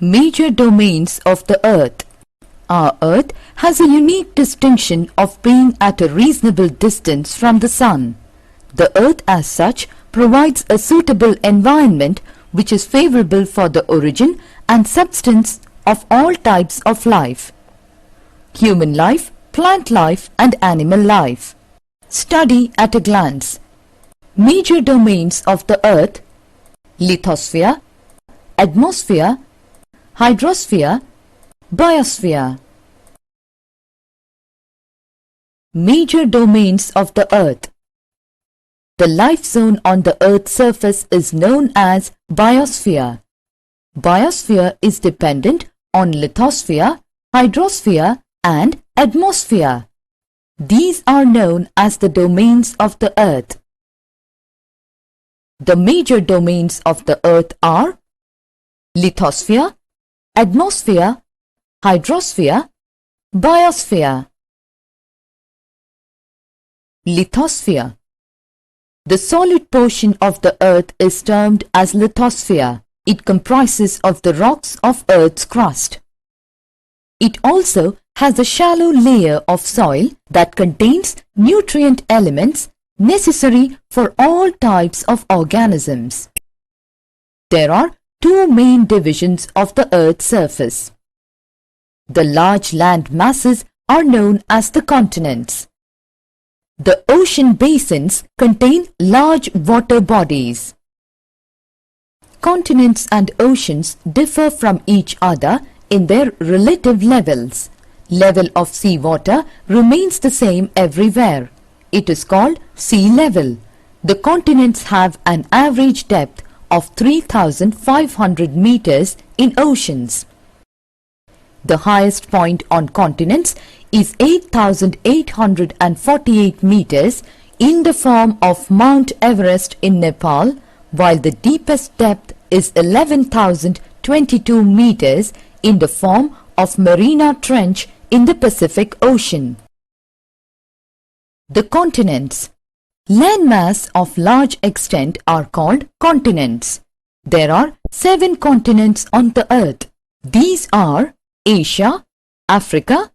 Major domains of the Earth. Our Earth has a unique distinction of being at a reasonable distance from the Sun. The Earth as such provides a suitable environment which is favorable for the origin and substance of all types of life. Human life, plant life and animal life. Study at a glance. Major domains of the Earth: lithosphere, atmosphere, hydrosphere, biosphere. Major domains of the Earth. The life zone on the Earth's surface is known as biosphere. Biosphere is dependent on lithosphere, hydrosphere and atmosphere. These are known as the domains of the Earth. The major domains of the Earth are lithosphere, atmosphere, hydrosphere, biosphere. Lithosphere. The solid portion of the Earth is termed as lithosphere. It comprises of the rocks of Earth's crust. It also has a shallow layer of soil that contains nutrient elements necessary for all types of organisms. There are two main divisions of the Earth's surface. The large land masses are known as the continents. The ocean basins contain large water bodies. Continents and oceans differ from each other in their relative levels. Level of seawater remains the same everywhere. It is called sea level. The continents have an average depth of 3,500 meters in oceans. The highest point on continents is 8,848 meters in the form of Mount Everest in Nepal, while the deepest depth is 11,022 meters in the form of Mariana Trench in the Pacific Ocean. The continents. Landmass of large extent are called continents. There are 7 continents on the Earth. These are Asia, Africa,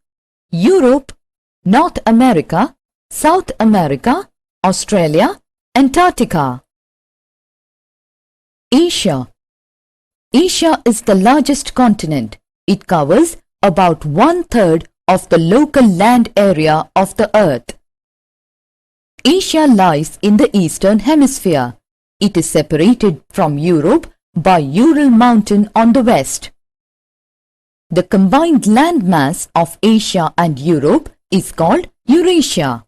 Europe, North America, South America, Australia, Antarctica. Asia. Asia is the largest continent. It covers about 1/3 of the local land area of the Earth. Asia lies in the Eastern Hemisphere. It is separated from Europe by Ural Mountain on the west. The combined land mass of Asia and Europe is called Eurasia.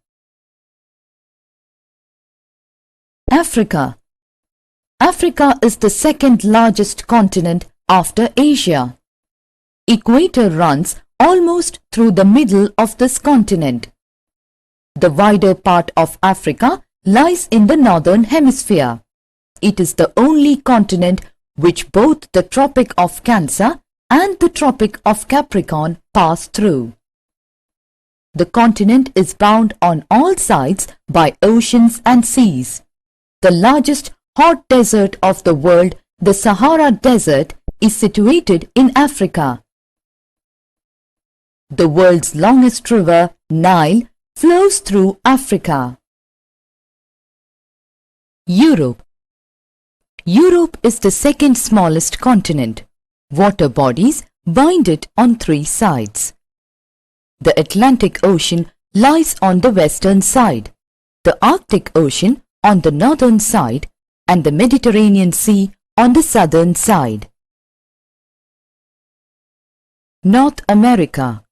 Africa. Africa is the second largest continent after Asia. Equator runs almost through the middle of this continent. The wider part of Africa lies in the northern hemisphere. It is the only continent which both the Tropic of Cancer and the Tropic of Capricorn pass through. The continent is bound on all sides by oceans and seas. The largest hot desert of the world, the Sahara Desert, is situated in Africa. The world's longest river, Nile, flows through Africa. Europe. Europe is the second smallest continent. Water bodies bind it on 3 sides. The Atlantic Ocean lies on the western side, the Arctic Ocean on the northern side, and the Mediterranean Sea on the southern side. North America.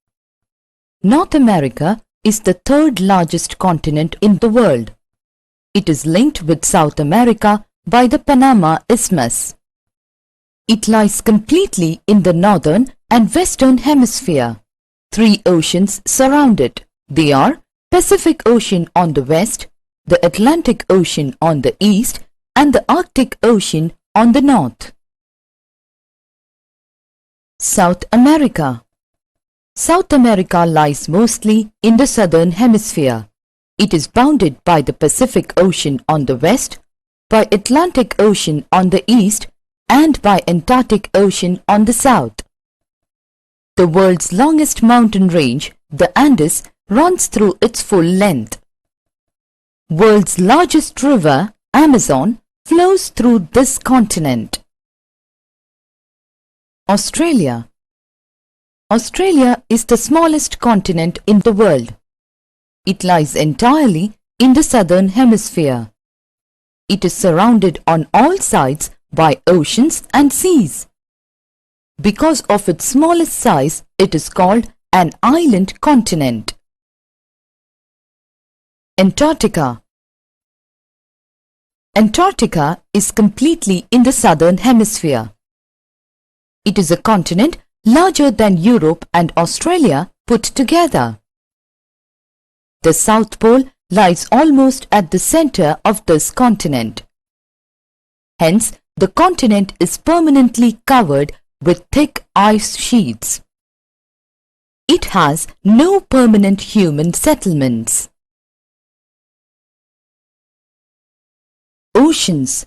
North America is the 3rd largest continent in the world. It is linked with South America by the Panama Isthmus. It lies completely in the northern and western hemisphere. 3 oceans surround it. They are Pacific Ocean on the west, the Atlantic Ocean on the east, and the Arctic Ocean on the north. South America. South America lies mostly in the southern hemisphere. It is bounded by the Pacific Ocean on the west, by Atlantic Ocean on the east, and by Antarctic Ocean on the south. The world's longest mountain range, the Andes, runs through its full length. World's largest river, Amazon, flows through this continent. Australia. Australia is the smallest continent in the world. It lies entirely in the southern hemisphere. It is surrounded on all sides by oceans and seas. Because of its smallest size, it is called an island continent. Antarctica. Antarctica is completely in the southern hemisphere. It is a continent larger than Europe and Australia put together. The South Pole lies almost at the center of this continent. Hence, the continent is permanently covered with thick ice sheets. It has no permanent human settlements. Oceans.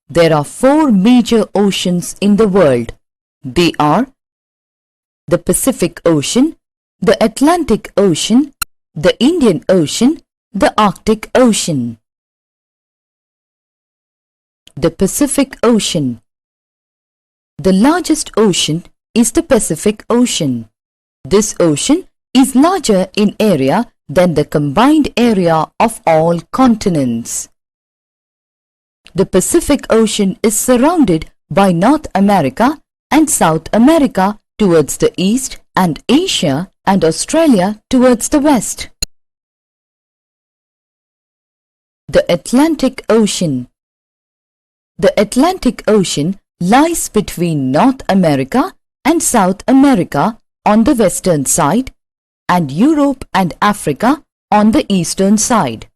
There are 4 major oceans in the world. They are the Pacific Ocean, the Atlantic Ocean, the Indian Ocean, the Arctic Ocean. The Pacific Ocean. The largest ocean is the Pacific Ocean. This ocean is larger in area than the combined area of all continents. The Pacific Ocean is surrounded by North America and South America towards the east and Asia and Australia towards the west. The Atlantic Ocean. The Atlantic Ocean lies between North America and South America on the western side and Europe and Africa on the eastern side.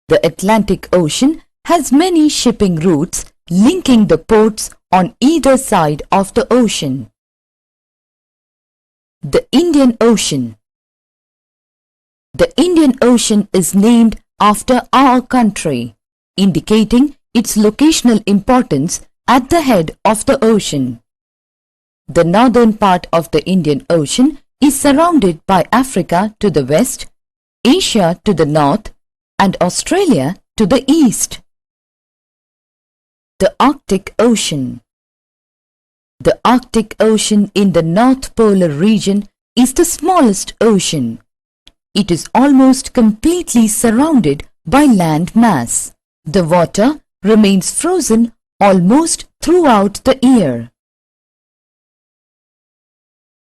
The Atlantic Ocean has many shipping routes linking the ports on either side of the ocean. The Indian Ocean. The Indian Ocean is named after our country, indicating its locational importance at the head of the ocean. The northern part of the Indian Ocean is surrounded by Africa to the west, Asia to the north, and Australia to the east. The Arctic Ocean. The Arctic Ocean in the North Polar region is the smallest ocean. It is almost completely surrounded by land mass. The water remains frozen almost throughout the year.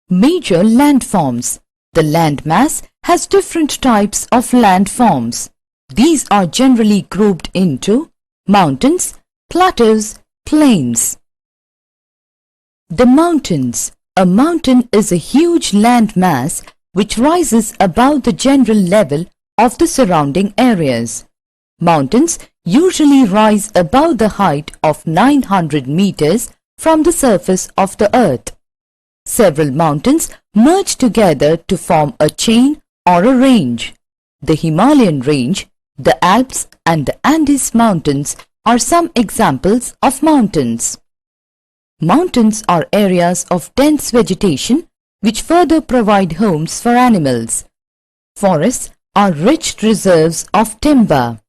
Major landforms. The landmass has different types of landforms. These are generally grouped into mountains, plateaus, plains. The mountains. A mountain is a huge landmass which rises above the general level of the surrounding areas. Mountains usually rise above the height of 900 meters from the surface of the earth. Several mountains merge together to form a chain or a range. The Himalayan range, the Alps and the Andes Mountains are some examples of mountains. Mountains are areas of dense vegetation which further provide homes for animals. Forests are rich reserves of timber.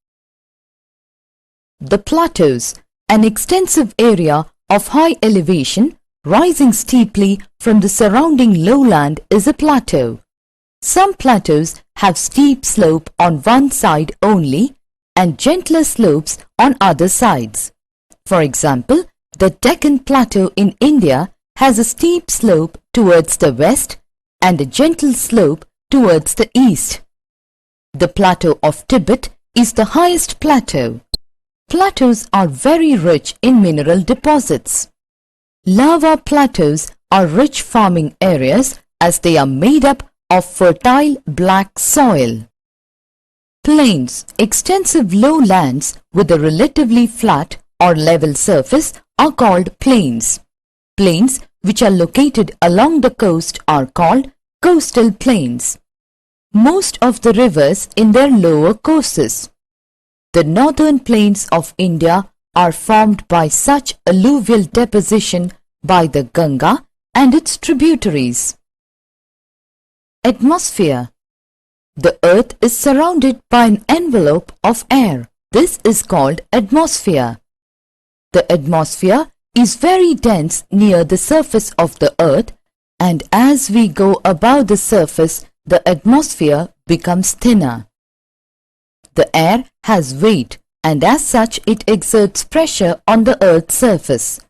The plateaus, an extensive area of high elevation rising steeply from the surrounding lowland, is a plateau. Some plateaus have steep slope on one side only and gentler slopes on other sides. For example, the Deccan Plateau in India has a steep slope towards the west and a gentle slope towards the east. The Plateau of Tibet is the highest plateau. Plateaus are very rich in mineral deposits. Lava plateaus are rich farming areas as they are made up of fertile black soil. Plains, extensive lowlands with a relatively flat or level surface, are called plains. Plains which are located along the coast are called coastal plains. Most of the rivers in their lower courses. The northern plains of India are formed by such alluvial deposition by the Ganga and its tributaries. Atmosphere. The earth is surrounded by an envelope of air. This is called atmosphere. The atmosphere is very dense near the surface of the earth, and as we go above the surface, the atmosphere becomes thinner. The air has weight, and as such it exerts pressure on the earth's surface.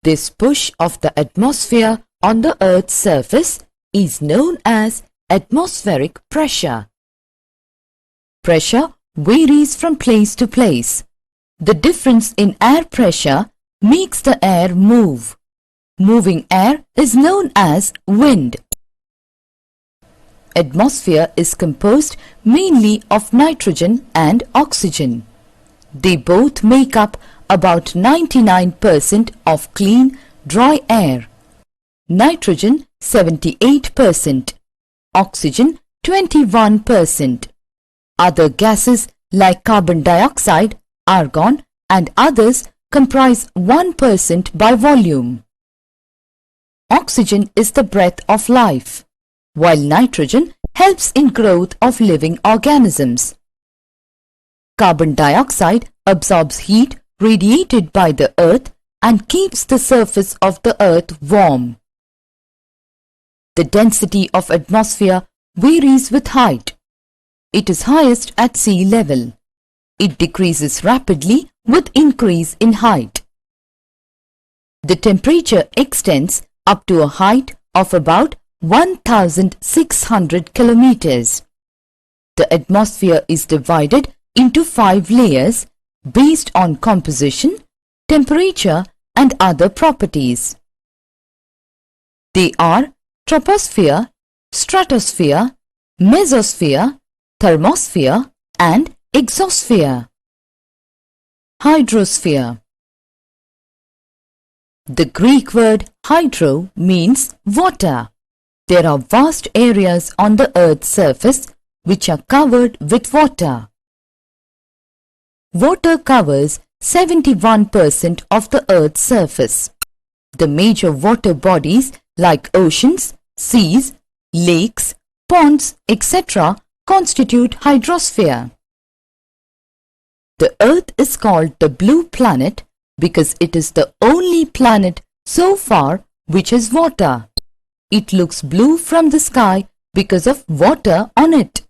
This push of the atmosphere on the earth's surface is known as atmospheric pressure. Pressure varies from place to place. The difference in air pressure makes the air move. Moving air is known as wind. Atmosphere is composed mainly of nitrogen and oxygen. They both make up about 99% of clean, dry air. Nitrogen 78%, oxygen 21%. Other gases like carbon dioxide, argon and others comprise 1% by volume. Oxygen is the breath of life, while nitrogen helps in growth of living organisms. Carbon dioxide absorbs heat radiated by the earth and keeps the surface of the earth warm. The density of atmosphere varies with height. It is highest at sea level. It decreases rapidly with increase in height. The temperature extends up to a height of about 1,600 kilometers. The atmosphere is divided into 5 layers based on composition, temperature and other properties. They are troposphere, stratosphere, mesosphere, thermosphere and exosphere. Hydrosphere. The Greek word hydro means water. There are vast areas on the earth's surface which are covered with water. Water covers 71% of the earth's surface. The major water bodies like oceans, seas, lakes, ponds, etc. constitute hydrosphere. The earth is called the blue planet because it is the only planet so far which has water. It looks blue from the sky because of water on it.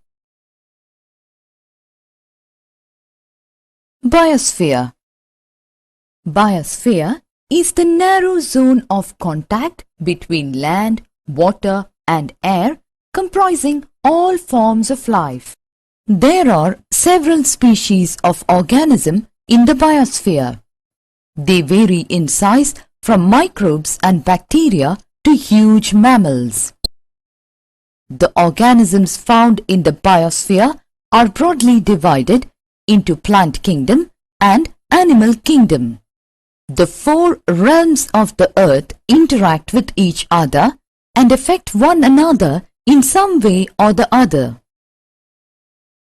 Biosphere. Biosphere is the narrow zone of contact between land, water and air comprising all forms of life. There are several species of organism in the biosphere. They vary in size from microbes and bacteria to huge mammals. The organisms found in the biosphere are broadly divided into plant kingdom and animal kingdom. The 4 realms of the earth interact with each other and affect one another in some way or the other.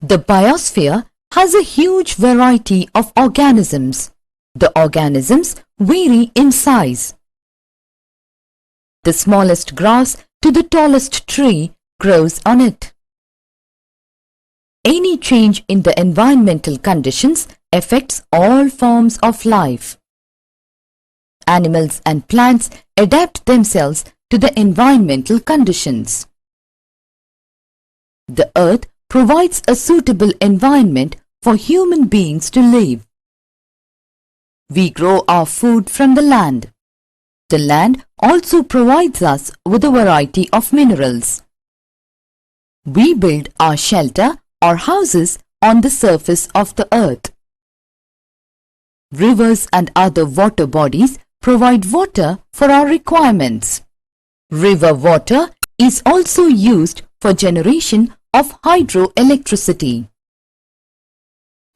The biosphere has a huge variety of organisms. The organisms vary in size. The smallest grass to the tallest tree grows on it. Any change in the environmental conditions affects all forms of life. Animals and plants adapt themselves to the environmental conditions. The earth provides a suitable environment for human beings to live. We grow our food from the land. The land also provides us with a variety of minerals. We build our shelter or houses on the surface of the earth. Rivers and other water bodies provide water for our requirements. River water is also used for generation of hydroelectricity.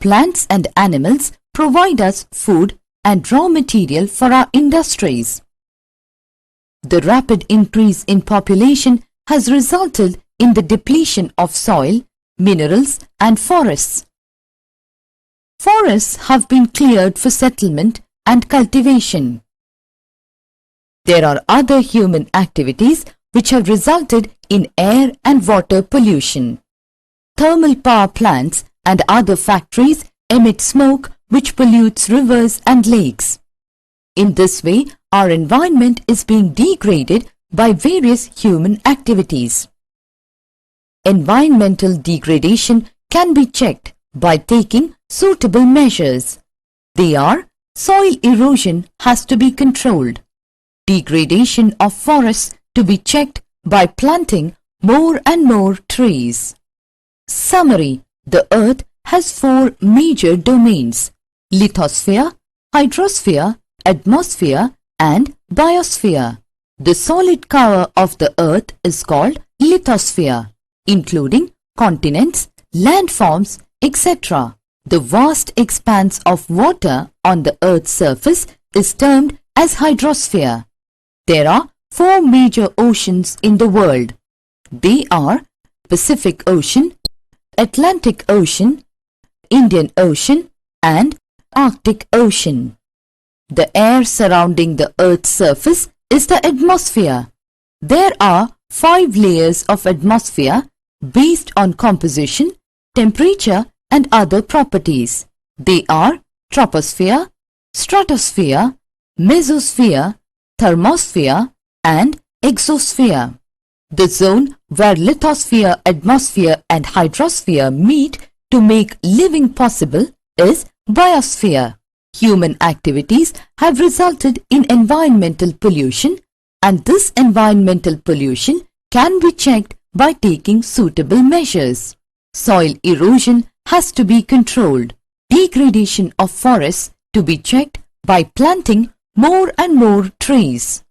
Plants and animals provide us food and raw material for our industries. The rapid increase in population has resulted in the depletion of soil, minerals and forests. Forests have been cleared for settlement and cultivation. There are other human activities which have resulted in air and water pollution. Thermal power plants and other factories emit smoke which pollutes rivers and lakes. In this way, our environment is being degraded by various human activities. Environmental degradation can be checked by taking suitable measures. They are: soil erosion has to be controlled, degradation of forests to be checked by planting more and more trees. Summary: the Earth has four major domains: lithosphere, hydrosphere, atmosphere and biosphere. The solid cover of the Earth is called lithosphere, including continents, landforms, etc. The vast expanse of water on the Earth's surface is termed as hydrosphere. There are four major oceans in the world. They are Pacific Ocean, Atlantic Ocean, Indian Ocean and Arctic Ocean. The air surrounding the Earth's surface is the atmosphere. There are 5 layers of atmosphere based on composition, temperature and other properties. They are troposphere, stratosphere, mesosphere, thermosphere and exosphere. The zone where lithosphere, atmosphere and hydrosphere meet to make living possible is biosphere. Human activities have resulted in environmental pollution, and this environmental pollution can be checked by taking suitable measures. Soil erosion has to be controlled, degradation of forests to be checked by planting more and more trees.